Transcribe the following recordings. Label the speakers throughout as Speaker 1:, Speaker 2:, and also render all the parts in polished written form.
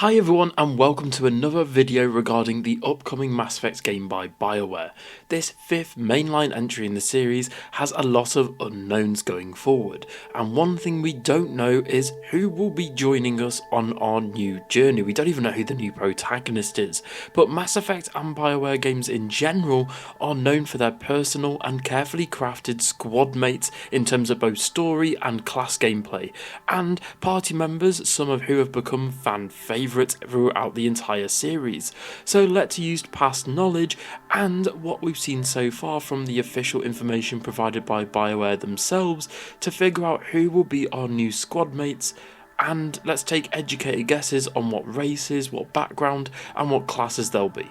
Speaker 1: Hi everyone and welcome to another video regarding the upcoming Mass Effect game by BioWare. This fifth mainline entry in the series has a lot of unknowns going forward, and one thing we don't know is who will be joining us on our new journey. We don't even know who the new protagonist is, but Mass Effect and BioWare games in general are known for their personal and carefully crafted squad mates in terms of both story and class gameplay, and party members, some of who have become fan favourites throughout the entire series. So let's use past knowledge and what we've seen so far from the official information provided by BioWare themselves to figure out who will be our new squad mates, and let's take educated guesses on what races, what background and what classes they'll be.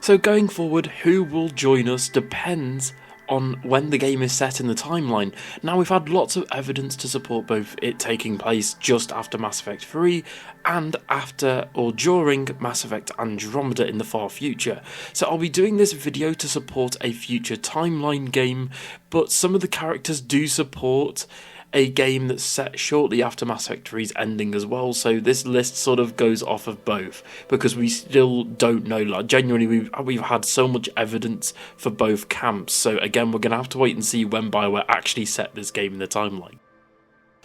Speaker 1: So going forward, who will join us depends on when the game is set in the timeline. Now, we've had lots of evidence to support both it taking place just after Mass Effect 3 and after or during Mass Effect Andromeda in the far future. So I'll be doing this video to support a future timeline game, but some of the characters do support a game that's set shortly after Mass Effect 3's ending as well, so this list sort of goes off of both, because we still don't know, like genuinely we've had so much evidence for both camps, so again we're going to have to wait and see when BioWare actually set this game in the timeline.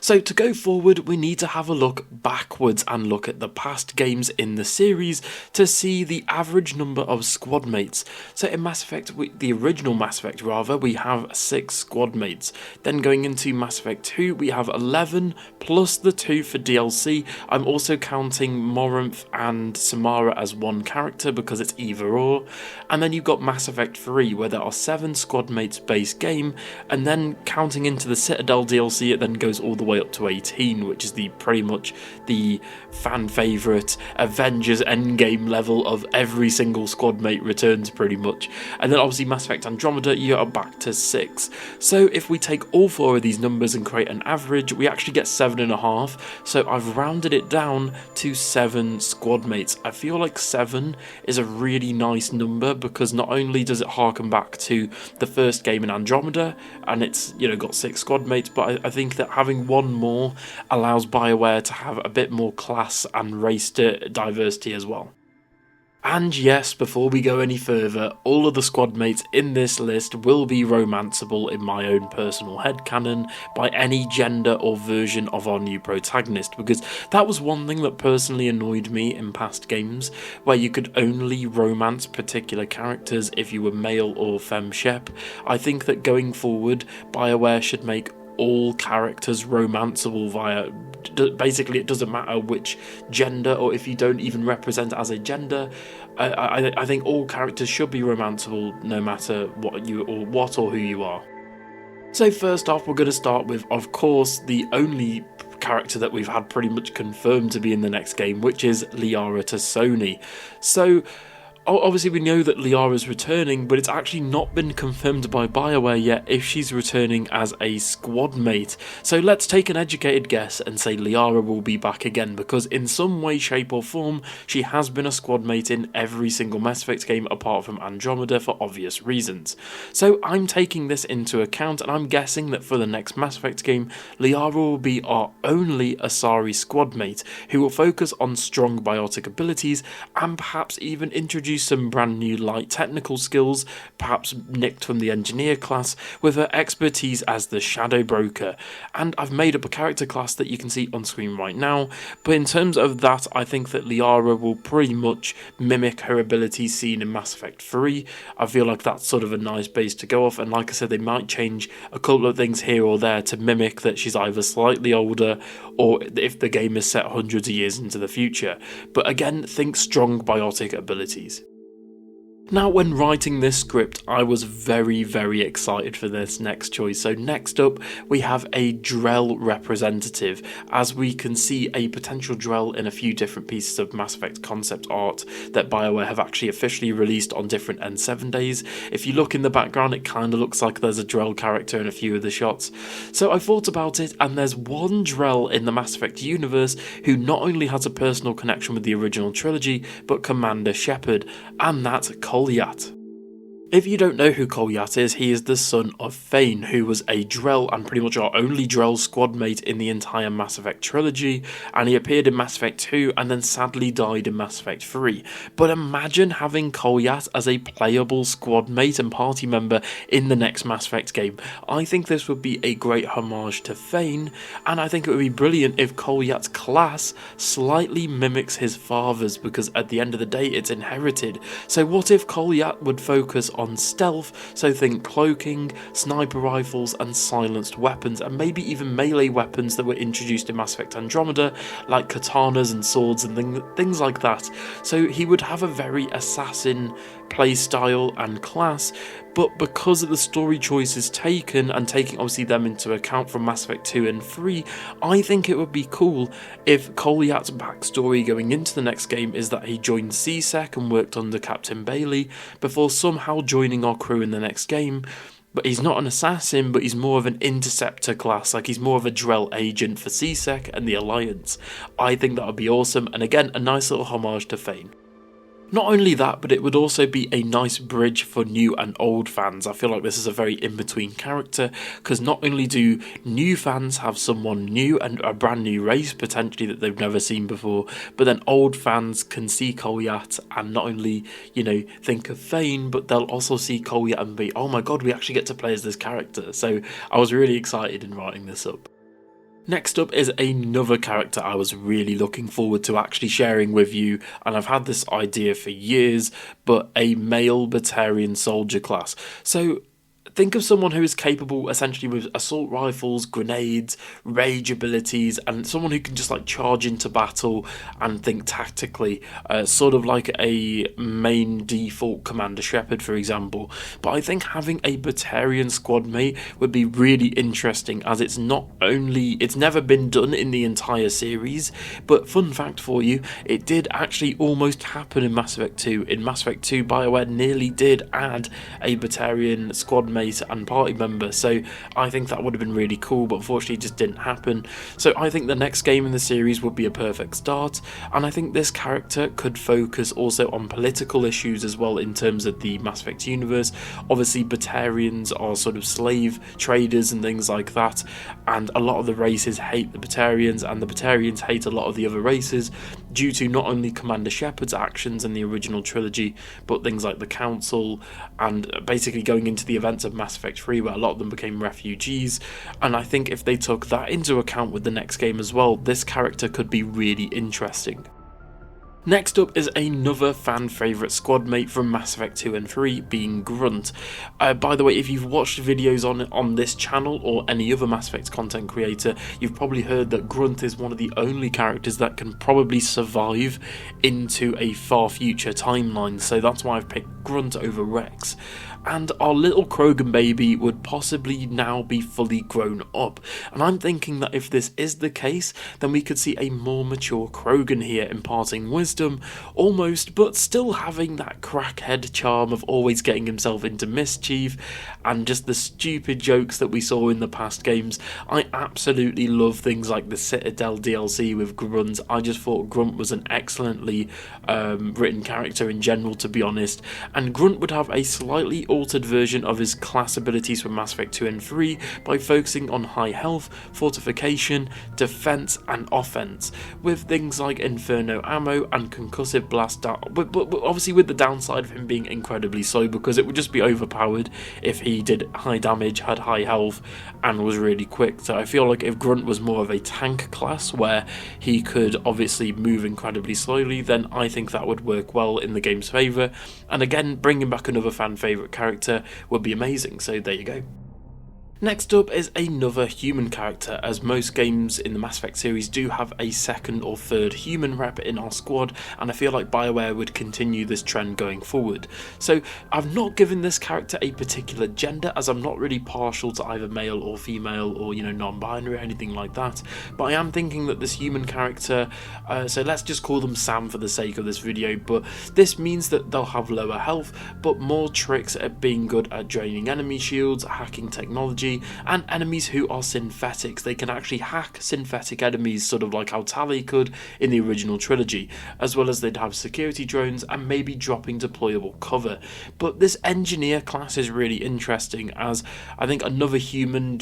Speaker 1: So to go forward, we need to have a look backwards and look at the past games in the series to see the average number of squad mates. So in Mass Effect, the original Mass Effect rather, we have 6 squad mates. Then going into Mass Effect 2, we have 11 plus the 2 for DLC. I'm also counting Morinth and Samara as one character because it's either or. And then you've got Mass Effect 3 where there are 7 squad mates base game, and then counting into the Citadel DLC, it then goes all the way up to 18, which is pretty much the fan favourite Avengers Endgame level of every single squad mate returns pretty much. And then obviously Mass Effect Andromeda, you are back to 6. So if we take all 4 of these numbers and create an average, we actually get 7.5. So I've rounded it down to 7 squad mates. I feel like 7 is a really nice number because not only does it harken back to the first game in Andromeda and it's, you know, got 6 squad mates, but I think that having one more allows BioWare to have a bit more class and race diversity as well. And yes, before we go any further, all of the squad mates in this list will be romanceable in my own personal headcanon by any gender or version of our new protagonist, because that was one thing that personally annoyed me in past games, where you could only romance particular characters if you were male or femme-shep. I think that going forward, BioWare should make all characters romanceable via, basically it doesn't matter which gender, or if you don't even represent as a gender, I think all characters should be romanceable no matter what or who you are. So first off, we're going to start with, of course, the only character that we've had pretty much confirmed to be in the next game, which is Liara Tassoni. So obviously we know that Liara's returning, but it's actually not been confirmed by BioWare yet if she's returning as a squad mate. So let's take an educated guess and say Liara will be back again, because in some way, shape or form, she has been a squad mate in every single Mass Effect game apart from Andromeda for obvious reasons. So I'm taking this into account, and I'm guessing that for the next Mass Effect game, Liara will be our only Asari squad mate, who will focus on strong biotic abilities and perhaps even introduce some brand new light technical skills, perhaps nicked from the engineer class, with her expertise as the shadow broker. And I've made up a character class that you can see on screen right now, but in terms of that, I think that Liara will pretty much mimic her abilities seen in Mass Effect 3. I feel like that's sort of a nice base to go off, and like I said, they might change a couple of things here or there to mimic that she's either slightly older or if the game is set hundreds of years into the future. But again, think strong biotic abilities. Now, when writing this script, I was very, very excited for this next choice. So next up, we have a Drell representative, as we can see a potential Drell in a few different pieces of Mass Effect concept art that BioWare have actually officially released on different N7 days. If you look in the background, it kind of looks like there's a Drell character in a few of the shots. So I thought about it, and there's one Drell in the Mass Effect universe who not only has a personal connection with the original trilogy, but Commander Shepard, and that's Kolyat. If you don't know who Kolyat is, he is the son of Thane, who was a Drell and pretty much our only Drell squad mate in the entire Mass Effect trilogy, and he appeared in Mass Effect 2 and then sadly died in Mass Effect 3. But imagine having Kolyat as a playable squad mate and party member in the next Mass Effect game. I think this would be a great homage to Thane, and I think it would be brilliant if Kolyat's class slightly mimics his father's, because at the end of the day it's inherited. So what if Kolyat would focus on stealth, so think cloaking, sniper rifles and silenced weapons, and maybe even melee weapons that were introduced in Mass Effect Andromeda, like katanas and swords and things like that. So he would have a very assassin playstyle and class, but because of the story choices taken and taking obviously them into account from Mass Effect 2 and 3, I think it would be cool if Kolyat's backstory going into the next game is that he joined CSEC and worked under Captain Bailey before somehow joining our crew in the next game. But he's not an assassin, but he's more of an interceptor class, like he's more of a Drell agent for CSEC and the Alliance. I think that would be awesome, and again, a nice little homage to Thane. Not only that, but it would also be a nice bridge for new and old fans. I feel like this is a very in-between character, because not only do new fans have someone new and a brand new race, potentially, that they've never seen before, but then old fans can see Kolyat and not only, think of Thane, but they'll also see Kolyat and be, oh my god, we actually get to play as this character. So I was really excited in writing this up. Next up is another character I was really looking forward to actually sharing with you, and I've had this idea for years, but a male Batarian soldier class. So think of someone who is capable essentially with assault rifles, grenades, rage abilities, and someone who can just like charge into battle and think tactically, sort of like a main default Commander Shepard, for example. But I think having a Batarian squad mate would be really interesting, as it's never been done in the entire series, but fun fact for you, it did actually almost happen in Mass Effect 2. In Mass Effect 2, BioWare nearly did add a Batarian squad mate and party member, so I think that would have been really cool, but unfortunately it just didn't happen. So I think the next game in the series would be a perfect start, and I think this character could focus also on political issues as well in terms of the Mass Effect universe. Obviously Batarians are sort of slave traders and things like that, and a lot of the races hate the Batarians, and the Batarians hate a lot of the other races due to not only Commander Shepard's actions in the original trilogy, but things like the Council, and basically going into the events of Mass Effect 3 where a lot of them became refugees. And I think if they took that into account with the next game as well, this character could be really interesting. Next up is another fan favourite squad mate from Mass Effect 2 and 3, being Grunt. By the way, if you've watched videos on this channel or any other Mass Effect content creator, you've probably heard that Grunt is one of the only characters that can probably survive into a far future timeline, so that's why I've picked Grunt over Rex. And our little Krogan baby would possibly now be fully grown up. And I'm thinking that if this is the case, then we could see a more mature Krogan here imparting wisdom, almost, but still having that crackhead charm of always getting himself into mischief, and just the stupid jokes that we saw in the past games. I absolutely love things like the Citadel DLC with Grunt. I just thought Grunt was an excellently written character in general, to be honest, and Grunt would have a slightly altered version of his class abilities from Mass Effect 2 and 3 by focusing on high health, fortification, defense and offense, with things like Inferno ammo and concussive blast, but obviously with the downside of him being incredibly slow, because it would just be overpowered if he did high damage, had high health and was really quick. So I feel like if Grunt was more of a tank class where he could obviously move incredibly slowly, then I think that would work well in the game's favour, and again bringing back another fan favourite character would be amazing, so there you go. Next up is another human character, as most games in the Mass Effect series do have a second or third human rep in our squad, and I feel like BioWare would continue this trend going forward. So I've not given this character a particular gender, as I'm not really partial to either male or female or non-binary or anything like that, but I am thinking that this human character, so let's just call them Sam for the sake of this video, but this means that they'll have lower health but more tricks at being good at draining enemy shields, hacking technology, technology, and enemies who are synthetics. They can actually hack synthetic enemies, sort of like how Tali could in the original trilogy, as well as they'd have security drones and maybe dropping deployable cover. But this engineer class is really interesting, as I think another human,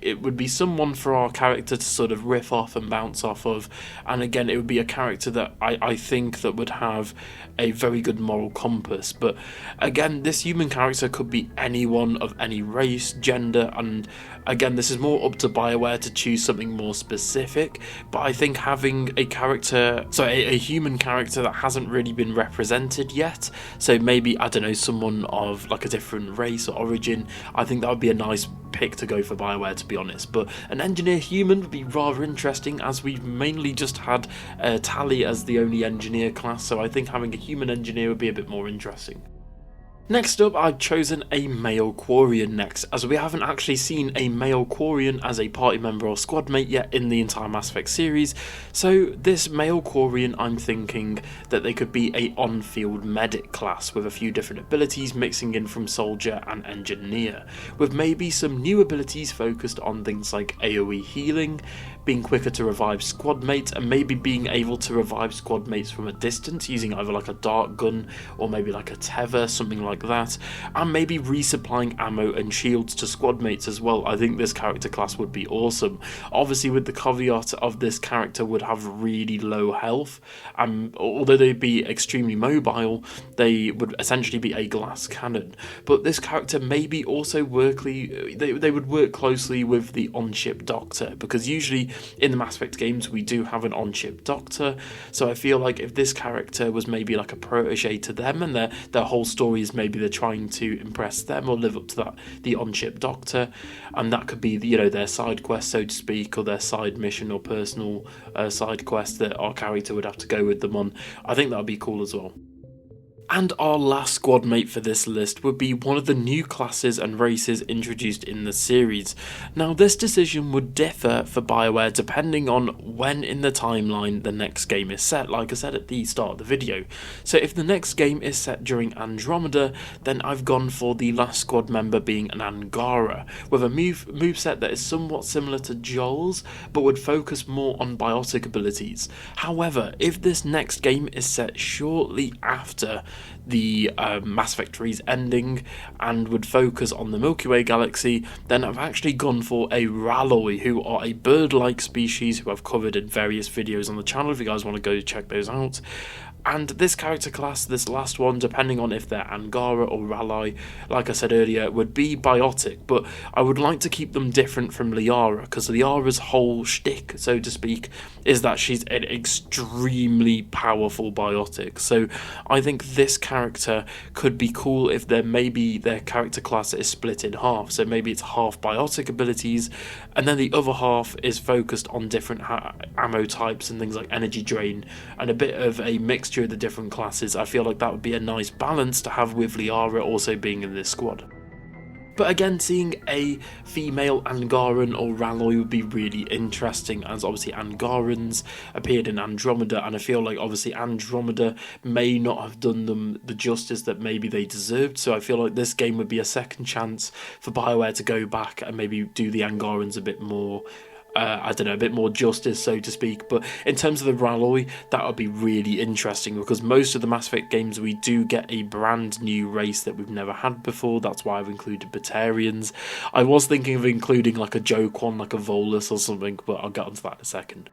Speaker 1: it would be someone for our character to sort of riff off and bounce off of, and again it would be a character that I think that would have a very good moral compass. But again, this human character could be anyone of any race, gender, and again this is more up to BioWare to choose something more specific, but I think having a human character that hasn't really been represented yet, so maybe, I don't know, someone of like a different race or origin, I think that would be a nice pick to go for BioWare, to be honest. But an engineer human would be rather interesting, as we've mainly just had Tali as the only engineer class, so I think having a human engineer would be a bit more interesting. Next up, I've chosen a male Quarian next, as we haven't actually seen a male Quarian as a party member or squad mate yet in the entire Mass Effect series, so this male Quarian, I'm thinking that they could be a on-field medic class with a few different abilities mixing in from soldier and engineer, with maybe some new abilities focused on things like AoE healing, being quicker to revive squad mates, and maybe being able to revive squad mates from a distance using either like a dart gun or maybe like a tether, something like that, and maybe resupplying ammo and shields to squad mates as well. I think this character class would be awesome, obviously with the caveat of this character would have really low health, and although they'd be extremely mobile, they would essentially be a glass cannon. But this character maybe also they would work closely with the on-ship doctor, because usually in the Mass Effect games we do have an on-ship doctor, so I feel like if this character was maybe like a protege to them, and their whole story is maybe they're trying to impress them or live up to that, the on-ship doctor, and that could be their side quest, so to speak, or their side mission or personal side quest that our character would have to go with them on. I think that would be cool as well. And our last squad mate for this list would be one of the new classes and races introduced in the series. Now, this decision would differ for BioWare depending on when in the timeline the next game is set, like I said at the start of the video. So if the next game is set during Andromeda, then I've gone for the last squad member being an Angara, with a moveset that is somewhat similar to Joel's, but would focus more on biotic abilities. However, if this next game is set shortly after the Mass Effect 3's ending and would focus on the Milky Way galaxy, then I've actually gone for a Ralloy, who are a bird-like species who I've covered in various videos on the channel if you guys want to go check those out. And this character class, this last one, depending on if they're Angara or Ralloy, like I said earlier, would be biotic, but I would like to keep them different from Liara, because Liara's whole shtick, so to speak, is that she's an extremely powerful biotic. So I think this character could be cool if maybe their character class is split in half, so maybe it's half biotic abilities, and then the other half is focused on different ammo types and things like energy drain, and a bit of a mixture of the different classes. I feel like that would be a nice balance to have with Liara also being in this squad. But again, seeing a female Angaran or Ralloy would be really interesting, as obviously Angarans appeared in Andromeda, and I feel like obviously Andromeda may not have done them the justice that maybe they deserved, so I feel like this game would be a second chance for BioWare to go back and maybe do the Angarans a bit more a bit more justice, so to speak. But in terms of the Ralloy, that would be really interesting, because most of the Mass Effect games we do get a brand new race that we've never had before. That's why I've included Batarians. I was thinking of including like a joke one, like a Volus or something, but I'll get onto that in a second.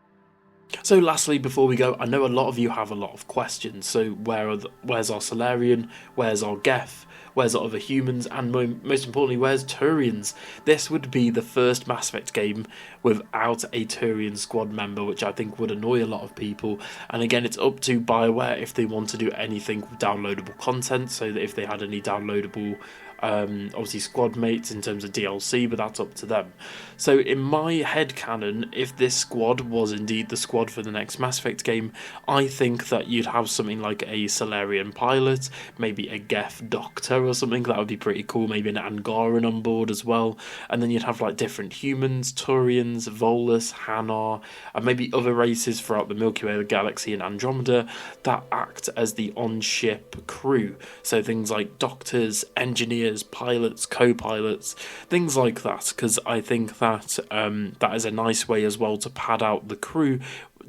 Speaker 1: So lastly, before we go, I know a lot of you have a lot of questions. So where's our Solarian? Where's our Geth? Where's our other humans? And most importantly, where's Turians? This would be the first Mass Effect game without a Turian squad member, which I think would annoy a lot of people. And again, it's up to BioWare if they want to do anything with downloadable content, so that if they had any downloadable obviously squad mates in terms of DLC, but that's up to them. So in my headcanon, if this squad was indeed the squad for the next Mass Effect game, I think that you'd have something like a Solarian pilot, maybe a Geth doctor or something. That would be pretty cool. Maybe an Angaran on board as well, and then you'd have like different humans, Turians, Volus, Hanar, and maybe other races throughout the Milky Way galaxy and Andromeda that act as the on-ship crew. So things like doctors, engineers, engineers, pilots, co-pilots, things like that, because I think that that is a nice way as well to pad out the crew,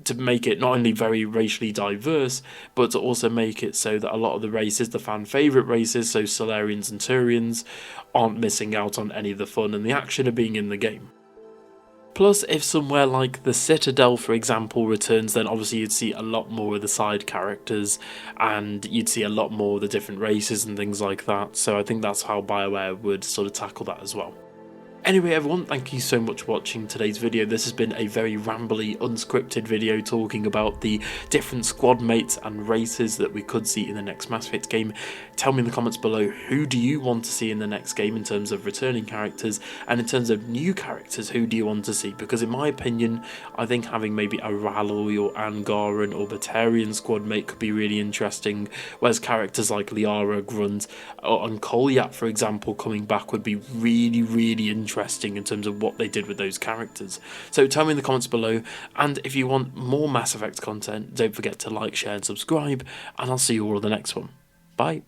Speaker 1: to make it not only very racially diverse, but to also make it so that a lot of the races, the fan favourite races, so Solarians and Turians, aren't missing out on any of the fun and the action of being in the game. Plus, if somewhere like the Citadel, for example, returns, then obviously you'd see a lot more of the side characters, and you'd see a lot more of the different races and things like that, so I think that's how BioWare would sort of tackle that as well. Anyway everyone, thank you so much for watching today's video. This has been a very rambly, unscripted video talking about the different squad mates and races that we could see in the next Mass Effect game. Tell me in the comments below, who do you want to see in the next game in terms of returning characters, and in terms of new characters, who do you want to see? Because in my opinion, I think having maybe a Ralloy or Angaran or Batarian squad mate could be really interesting, whereas characters like Liara, Grunt, and Kolyat, for example, coming back would be really interesting in terms of what they did with those characters. So tell me in the comments below, and if you want more Mass Effect content, don't forget to like, share and subscribe, and I'll see you all in the next one. Bye.